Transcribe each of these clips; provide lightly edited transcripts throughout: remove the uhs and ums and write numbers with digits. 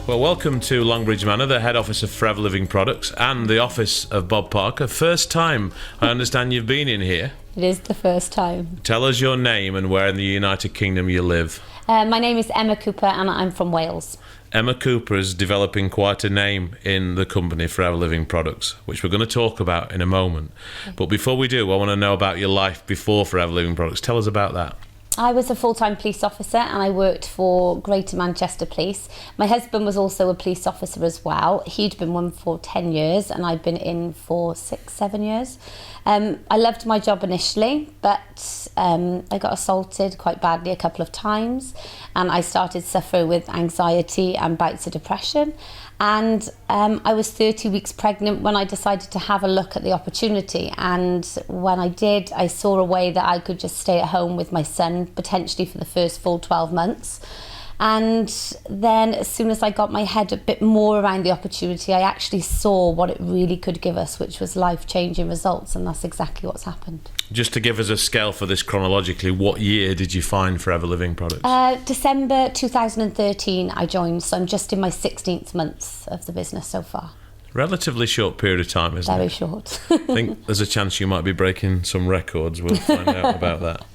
Well, welcome to Longbridge Manor, the head office of Forever Living Products and the office of Bob Parker. First time I understand you've been in here. It is the first time. Tell us your name and where in the United Kingdom you live. My name is Emma Cooper and I'm from Wales. Emma Cooper is developing quite a name in the company Forever Living Products, which we're going to talk about in a moment. But before we do, I want to know about your life before Forever Living Products. Tell us about that. I was a full-time police officer and I worked for Greater Manchester Police. My husband was also a police officer as well. He'd been one for 10 years and I'd been in for 6-7 years. I loved my job initially, but I got assaulted quite badly a couple of times and I started suffering with anxiety and bouts of depression. And I was 30 weeks pregnant when I decided to have a look at the opportunity. And when I did, I saw a way that I could just stay at home with my son, potentially for the first full 12 months. And then as soon as I got my head a bit more around the opportunity, I actually saw what it really could give us, which was life-changing results. And that's exactly what's happened. Just to give us a scale for this chronologically, what year did you find Forever Living Products? December 2013 I joined, so I'm just in my 16th month of the business so far. Relatively short period of time, isn't it? Very short. I think there's a chance you might be breaking some records. We'll find out about that.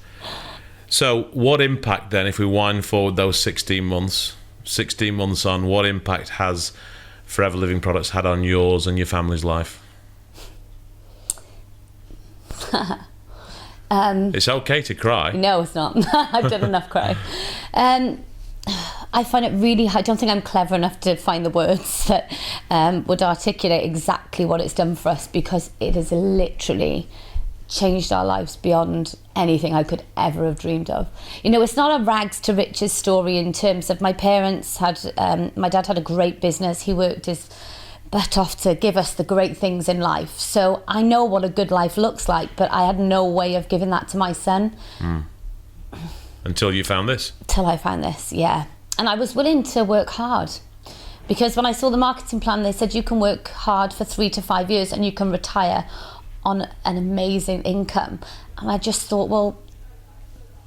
So what impact then, if we wind forward those 16 months on, what impact has Forever Living Products had on yours and your family's life? It's okay to cry. No, it's not. I've done enough crying. I find it really hard. I don't think I'm clever enough to find the words that would articulate exactly what it's done for us, because it has literally changed our lives beyond anything I could ever have dreamed of. You know, it's not a rags to riches story in terms of my parents had, my dad had a great business. He worked his butt off to give us the great things in life. So I know what a good life looks like, but I had no way of giving that to my son. Until you found this? Till I found this, yeah. And I was willing to work hard, because when I saw the marketing plan, they said you can work hard for 3 to 5 years and you can retire on an amazing income. And I just thought, well,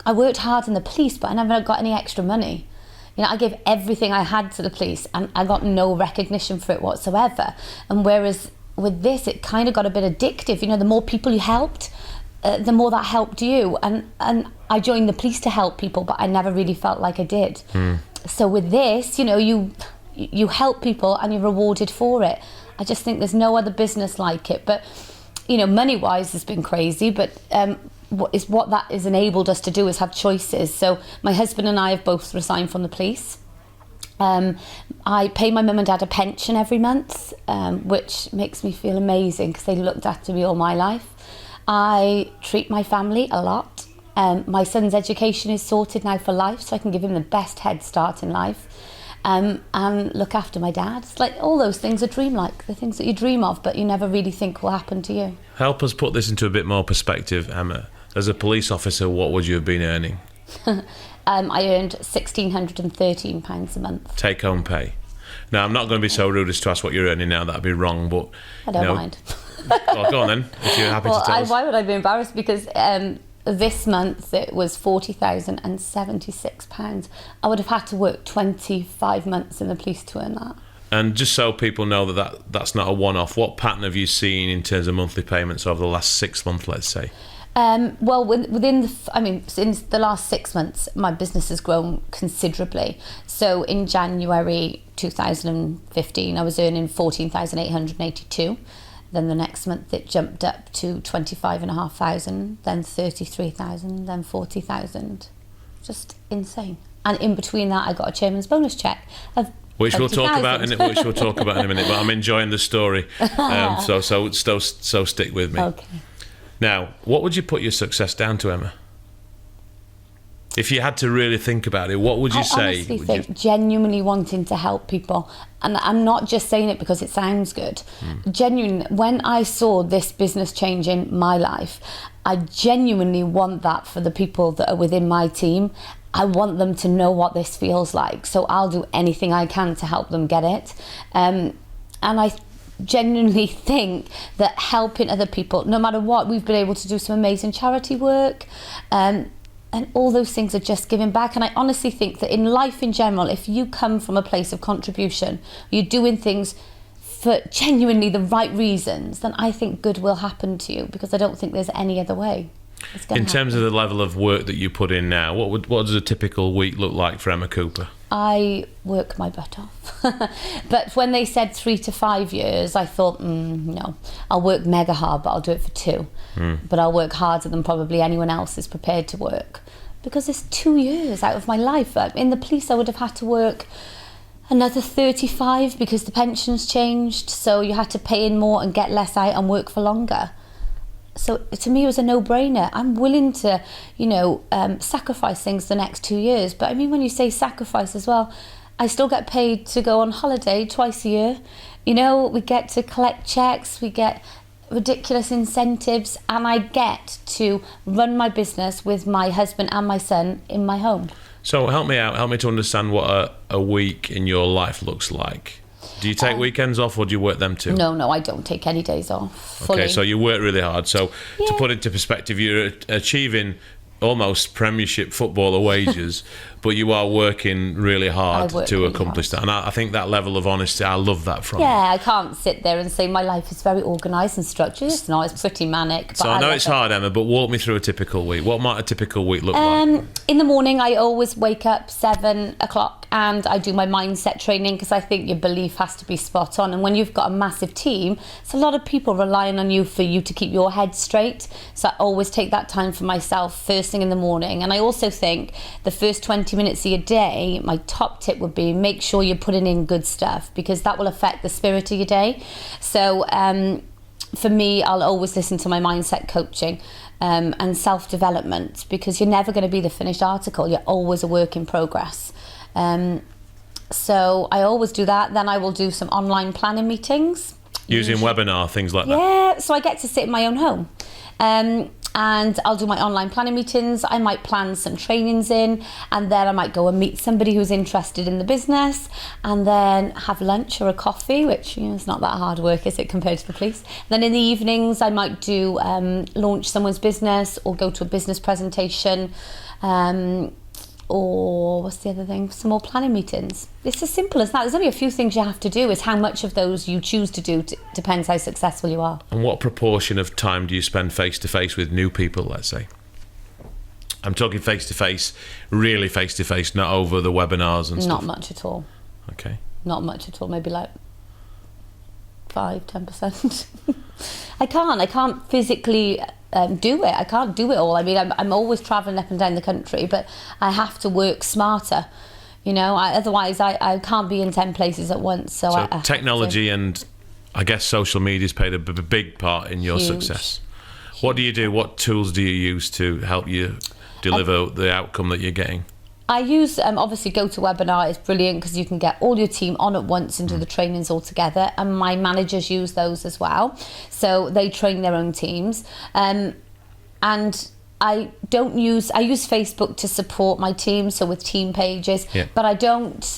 I worked hard in the police, but I never got any extra money. You know, I gave everything I had to the police and I got no recognition for it whatsoever. And whereas with this, it kind of got a bit addictive. You know, the more people you helped, the more that helped you. And I joined the police to help people, but I never really felt like I did. So with this, you know, you help people and you're rewarded for it. I just think there's no other business like it. But you know, money-wise has been crazy, but what that has enabled us to do is have choices. So my husband and I have both resigned from the police. I pay my mum and dad a pension every month, which makes me feel amazing because they looked after me all my life. I treat my family a lot. My son's education is sorted now for life, so I can give him the best head start in life. And look after my dad. It's like all those things are dreamlike, the things that you dream of but you never really think will happen to you. Help us put this into a bit more perspective, Emma. As a police officer, what would you have been earning? I earned £1,613 a month. Take home pay. Now, I'm not going to be so rude as to ask what you're earning now, that'd be wrong, but I don't mind. Well, go on then, if you're happy to tell us. Why would I be embarrassed? Because this month it was £40,076. I would have had to work 25 months in the police to earn that. And just so people know that's not a one-off, what pattern have you seen in terms of monthly payments over the last 6 months, let's say? Well, since the last 6 months, my business has grown considerably. So in January 2015, I was earning £14,882. Then the next month it jumped up to 25,500, then 33,000, then 40,000. Just insane. And in between that, I got a chairman's bonus check of which we'll talk about in a minute. But I'm enjoying the story, so stick with me. Okay. Now, what would you put your success down to, Emma? If you had to really think about it, what would you say? I honestly think genuinely wanting to help people. And I'm not just saying it because it sounds good. Genuinely, when I saw this business change in my life, I genuinely want that for the people that are within my team. I want them to know what this feels like. So I'll do anything I can to help them get it. And I genuinely think that helping other people, no matter what, we've been able to do some amazing charity work. And all those things are just giving back. And I honestly think that in life in general, if you come from a place of contribution, you're doing things for genuinely the right reasons, then I think good will happen to you, because I don't think there's any other way. In terms of the level of work that you put in now, what does a typical week look like for Emma Cooper? I work my butt off. But when they said 3 to 5 years, I thought, no, I'll work mega hard, but I'll do it for 2. But I'll work harder than probably anyone else is prepared to work, because it's 2 years out of my life. In the police, I would have had to work another 35 because the pensions changed, so you had to pay in more and get less out and work for longer. So to me, it was a no-brainer. I'm willing to, sacrifice things the next 2 years. But I mean, when you say sacrifice as well, I still get paid to go on holiday twice a year. We get to collect checks, we get ridiculous incentives, and I get to run my business with my husband and my son in my home. So help me out. Help me to understand what a week in your life looks like. Do you take weekends off, or do you work them too? No, I don't take any days off. Fully. Okay, so you work really hard. So to put it into perspective, you're achieving almost Premiership footballer wages, but you are working really hard to accomplish that. And I think that level of honesty, I love that from you. Yeah, I can't sit there and say my life is very organised and structured. It's not, it's pretty manic. But so I know it's hard, Emma, but walk me through a typical week. What might a typical week look like? In the morning, I always wake up 7 o'clock and I do my mindset training, because I think your belief has to be spot on. And when you've got a massive team, it's a lot of people relying on you for you to keep your head straight. So I always take that time for myself first thing in the morning. And I also think the first 20 minutes of your day, my top tip would be make sure you're putting in good stuff, because that will affect the spirit of your day. So for me, I'll always listen to my mindset coaching and self-development, because you're never going to be the finished article. You're always a work in progress. So I always do that. Then I will do some online planning meetings. Using webinar, things like that? Yeah, so I get to sit in my own home. And I'll do my online planning meetings. I might plan some trainings in, and then I might go and meet somebody who's interested in the business, and then have lunch or a coffee, which is not that hard work, is it, compared to the police. Then in the evenings, I might do launch someone's business or go to a business presentation, or what's the other thing? Some more planning meetings. It's as simple as that. There's only a few things you have to do. It's how much of those you choose to do depends how successful you are. And what proportion of time do you spend face-to-face with new people, let's say? I'm talking face-to-face, really face-to-face, not over the webinars and stuff. Not much at all. Okay. Not much at all. Maybe like 5-10%. I can't physically do it. I can't do it all. I mean, I'm always travelling up and down the country, but I have to work smarter. Otherwise I can't be in 10 places at once. So technology and I guess social media's played a big part in your success. What do you do? What tools do you use to help you deliver the outcome that you're getting? I use, obviously, GoToWebinar is brilliant, because you can get all your team on at once and do the trainings all together. And my managers use those as well. So they train their own teams. And I use Facebook to support my team, so with team pages. Yeah. But I don't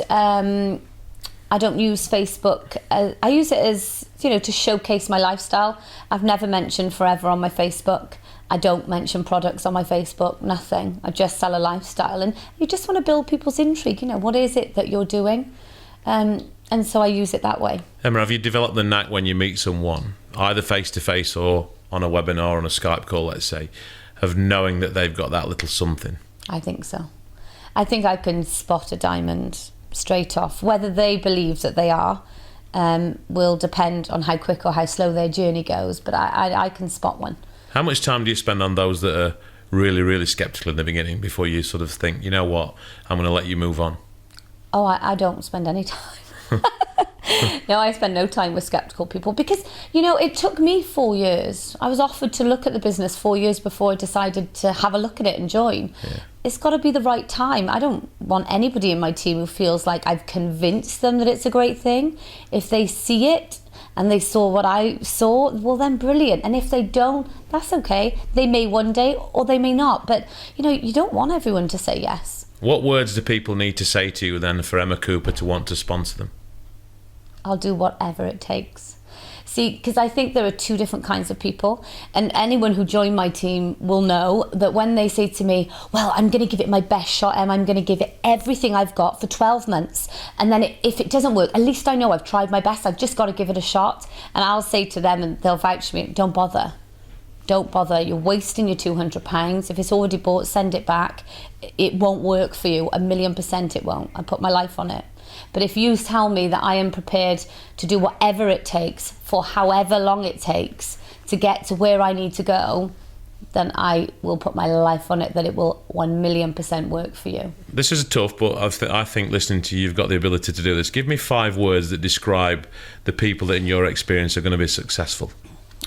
use Facebook. I use it as, to showcase my lifestyle. I've never mentioned Forever on my Facebook. I don't mention products on my Facebook, nothing. I just sell a lifestyle. And you just want to build people's intrigue. What is it that you're doing? And so I use it that way. Emma, have you developed the knack when you meet someone, either face-to-face or on a webinar or on a Skype call, let's say, of knowing that they've got that little something? I think so. I think I can spot a diamond straight off. Whether they believe that they are will depend on how quick or how slow their journey goes. But I can spot one. How much time do you spend on those that are really, really sceptical in the beginning before you sort of think, you know what, I'm going to let you move on? Oh, I don't spend any time. No, I spend no time with sceptical people, because, it took me 4 years. I was offered to look at the business 4 years before I decided to have a look at it and join. Yeah. It's got to be the right time. I don't want anybody in my team who feels like I've convinced them that it's a great thing. If they see it and they saw what I saw, well, then brilliant. And if they don't, that's okay. They may one day or they may not. But, you don't want everyone to say yes. What words do people need to say to you then for Emma Cooper to want to sponsor them? I'll do whatever it takes. See, because I think there are two different kinds of people, and anyone who joined my team will know that when they say to me, well, I'm going to give it my best shot, Em, I'm going to give it everything I've got for 12 months, and then if it doesn't work, at least I know I've tried my best, I've just got to give it a shot. And I'll say to them, and they'll vouch for me, don't bother, you're wasting your £200. If it's already bought, send it back. It won't work for you, 1,000,000% it won't. I put my life on it. But if you tell me that I am prepared to do whatever it takes for however long it takes to get to where I need to go, then I will put my life on it that it will 1,000,000% work for you. This is tough, but I think listening to you, you've got the ability to do this. Give me 5 words that describe the people that in your experience are going to be successful.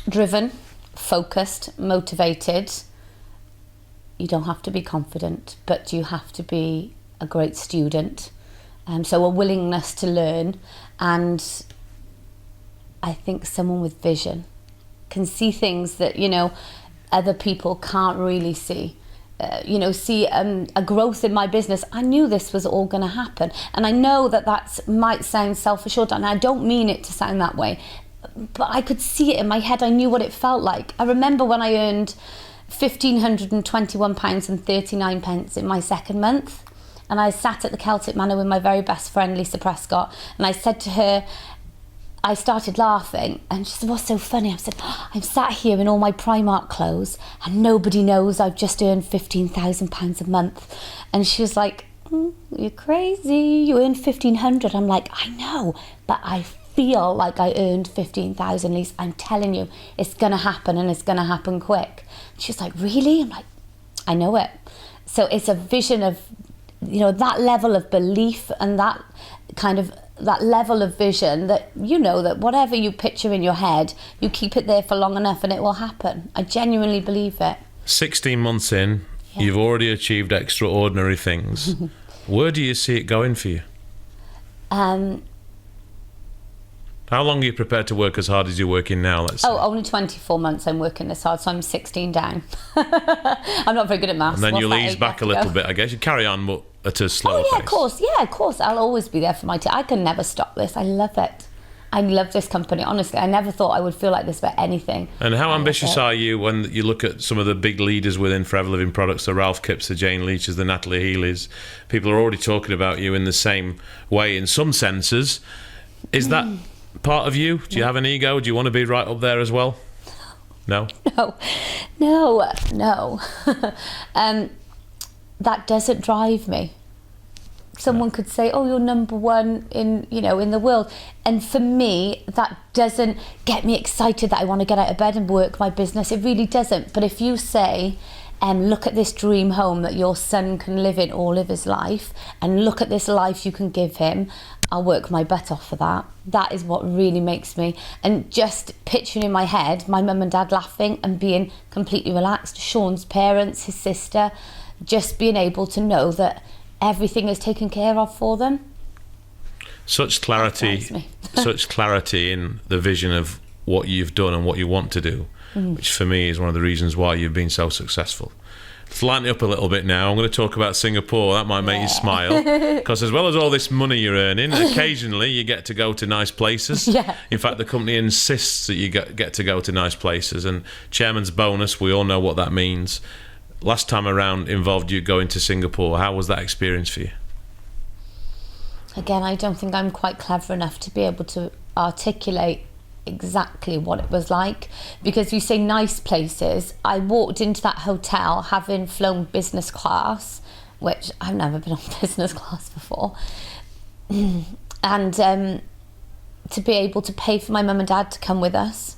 Driven, focused, motivated. You don't have to be confident, but you have to be a great student. So a willingness to learn, and I think someone with vision can see things that, other people can't really see. See a growth in my business. I knew this was all going to happen, and I know that might sound self-assured, and I don't mean it to sound that way, but I could see it in my head. I knew what it felt like. I remember when I earned £1,521.39 in my second month. And I sat at the Celtic Manor with my very best friend, Lisa Prescott, and I said to her, I started laughing, and she said, what's so funny? I said, I'm sat here in all my Primark clothes, and nobody knows I've just earned £15,000 a month. And she was like, you're crazy, you earned 1,500. I'm like, I know, but I feel like I earned 15,000, Lisa. I'm telling you, it's going to happen, and it's going to happen quick. She's like, really? I'm like, I know it. So it's a vision of, that level of belief and that level of vision that, that whatever you picture in your head, you keep it there for long enough and it will happen. I genuinely believe it. 16 months in, You've already achieved extraordinary things. Where do you see it going for you? How long are you prepared to work as hard as you're working now, let's say? Only 24 months I'm working this hard, so I'm 16 down. I'm not very good at maths. And then you'll ease back a little bit, I guess. You carry on, but at a slower pace. Of course. I'll always be there for my team. I can never stop this. I love it. I love this company, honestly. I never thought I would feel like this about anything. And how ambitious are you when you look at some of the big leaders within Forever Living products, the Ralph Kipps, the Jane Leaches, the Natalie Healeys? People are already talking about you in the same way in some senses. Is that part of you? Do you have an ego? Do you want to be right up there as well? No? No. That doesn't drive me. Someone could say, "Oh, you're number one in the world," and for me, that doesn't get me excited that I want to get out of bed and work my business. It really doesn't. But if you say, "Look at this dream home that your son can live in all of his life, and look at this life you can give him," I'll work my butt off for that. That is what really makes me. And just picturing in my head my mum and dad laughing and being completely relaxed. Sean's parents, his sister, just being able to know that everything is taken care of for them. Such clarity in the vision of what you've done and what you want to do, which for me is one of the reasons why you've been so successful. Let's lighten it up a little bit now. I'm going to talk about Singapore. That might make you smile, because as well as all this money you're earning, occasionally you get to go to nice places. In fact, the company insists that you get to go to nice places, and chairman's bonus, we all know what that means. Last time around involved you going to Singapore. How was that experience for you? Again, I don't think I'm quite clever enough to be able to articulate exactly what it was like, because you say nice places. I walked into that hotel having flown business class, which I've never been on business class before, and to be able to pay for my mum and dad to come with us,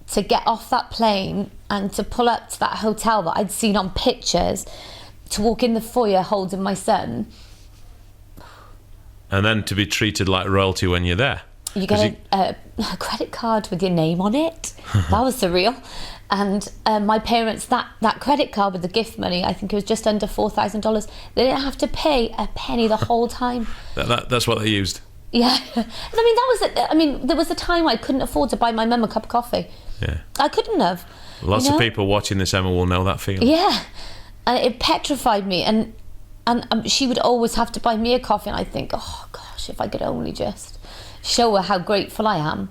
to get off that plane and to pull up to that hotel that I'd seen on pictures, to walk in the foyer holding my son. And then to be treated like royalty when you're there. You get a credit card with your name on it. That was surreal. And my parents, that credit card with the gift money, I think it was just under $4,000. They didn't have to pay a penny the whole time. That's what they used. Yeah. There was a time I couldn't afford to buy my mum a cup of coffee. Yeah. I couldn't have. Lots of people watching this, Emma, will know that feeling. Yeah. And it petrified me. And she would always have to buy me a coffee. And I think, oh, gosh, if I could only just show her how grateful I am.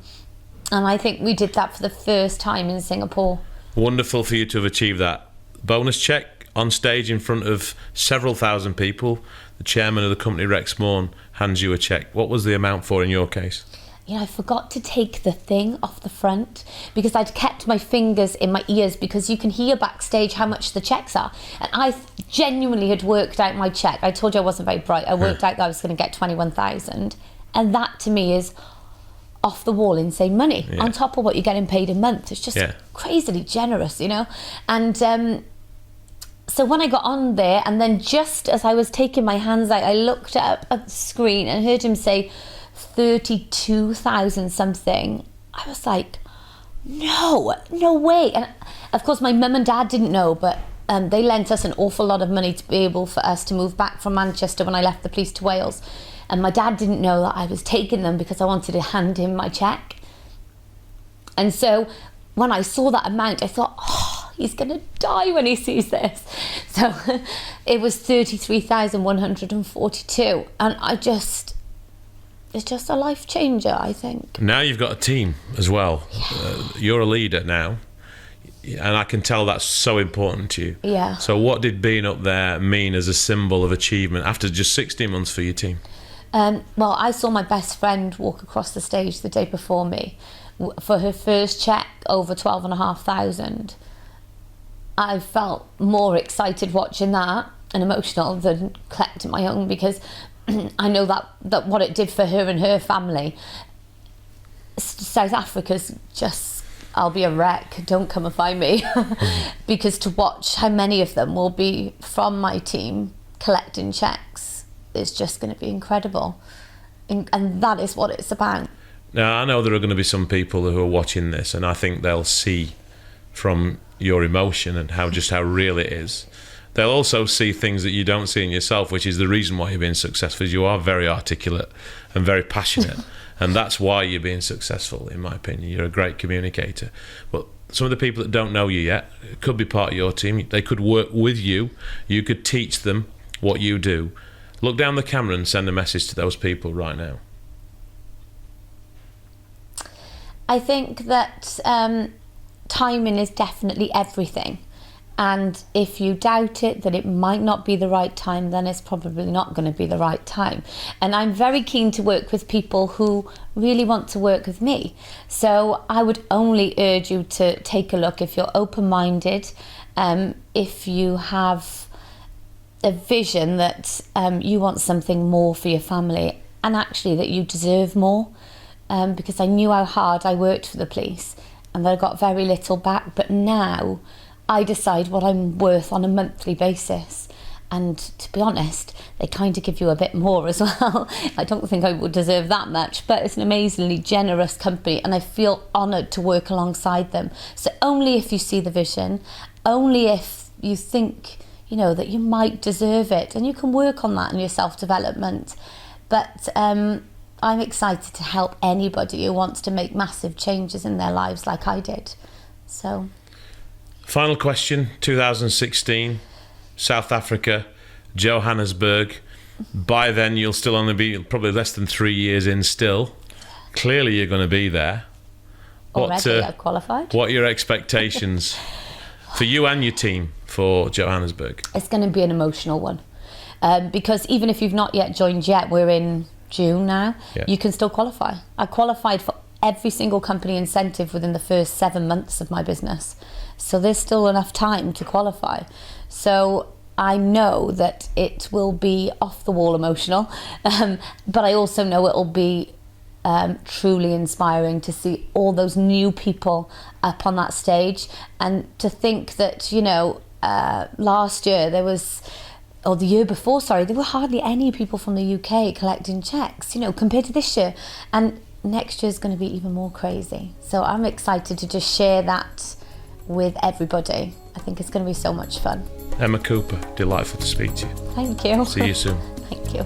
And I think we did that for the first time in Singapore. Wonderful for you to have achieved that. Bonus check on stage in front of several thousand people. The chairman of the company, Rex Morn, hands you a check. What was the amount for in your case? You know, I forgot to take the thing off the front because I'd kept my fingers in my ears, because you can hear backstage how much the checks are. And I genuinely had worked out my check. I told you I wasn't very bright. I worked out that I was going to get 21,000. And that to me is off the wall insane money, on top of what you're getting paid a month. It's just crazily generous, you know. And so when I got on there, and then just as I was taking my hands out, I looked up at the screen and heard him say 32,000 something. I was like, no way. And of course my mum and dad didn't know, but they lent us an awful lot of money to be able for us to move back from Manchester when I left the police to Wales. And my dad didn't know that I was taking them because I wanted to hand him my check. And so when I saw that amount, I thought, oh, he's going to die when he sees this. So it was 33,142. And it's just a life changer, I think. Now you've got a team as well. Yeah. You're a leader now. And I can tell that's so important to you. Yeah. So what did being up there mean as a symbol of achievement after just 16 months for your team? Well, I saw my best friend walk across the stage the day before me for her first check over 12,500. I felt more excited watching that and emotional than collecting my own, because I know that what it did for her and her family. South Africa's just, I'll be a wreck, don't come and find me. Because to watch how many of them will be from my team collecting checks, it's just going to be incredible. And that is what it's about. Now, I know there are going to be some people who are watching this, and I think they'll see from your emotion and how real it is. They'll also see things that you don't see in yourself, which is the reason why you're being successful. Is you are very articulate and very passionate, and that's why you're being successful, in my opinion. You're a great communicator. But some of the people that don't know you yet could be part of your team. They could work with you. You could teach them what you do. Look down the camera and send a message to those people right now. I think that timing is definitely everything. And if you doubt it, that it might not be the right time, then it's probably not going to be the right time. And I'm very keen to work with people who really want to work with me. So I would only urge you to take a look if you're open-minded, if you have a vision that you want something more for your family, and actually that you deserve more, because I knew how hard I worked for the police and that I got very little back. But now I decide what I'm worth on a monthly basis, and to be honest, they kind of give you a bit more as well. I don't think I would deserve that much, but it's an amazingly generous company and I feel honoured to work alongside them. So only if you see the vision, only if you think, you know, that you might deserve it, and you can work on that in your self-development. But I'm excited to help anybody who wants to make massive changes in their lives like I did. So, final question, 2016, South Africa, Johannesburg. By then you'll still only be probably less than 3 years in still. Clearly you're going to be there. Already I've qualified. What are your expectations for you and your team for Johannesburg? It's going to be an emotional one, because even if you've not yet joined yet, we're in June now, you can still qualify. I qualified for every single company incentive within the first 7 months of my business, so there's still enough time to qualify. So I know that it will be off the wall emotional, but I also know it will be truly inspiring to see all those new people up on that stage, and to think that, you know, last year there was, or the year before, sorry, there were hardly any people from the UK collecting checks, you know, compared to this year. And next year's going to be even more crazy. So I'm excited to just share that with everybody. I think it's going to be so much fun. Emma Cooper, delightful to speak to you. Thank you. See you soon. Thank you.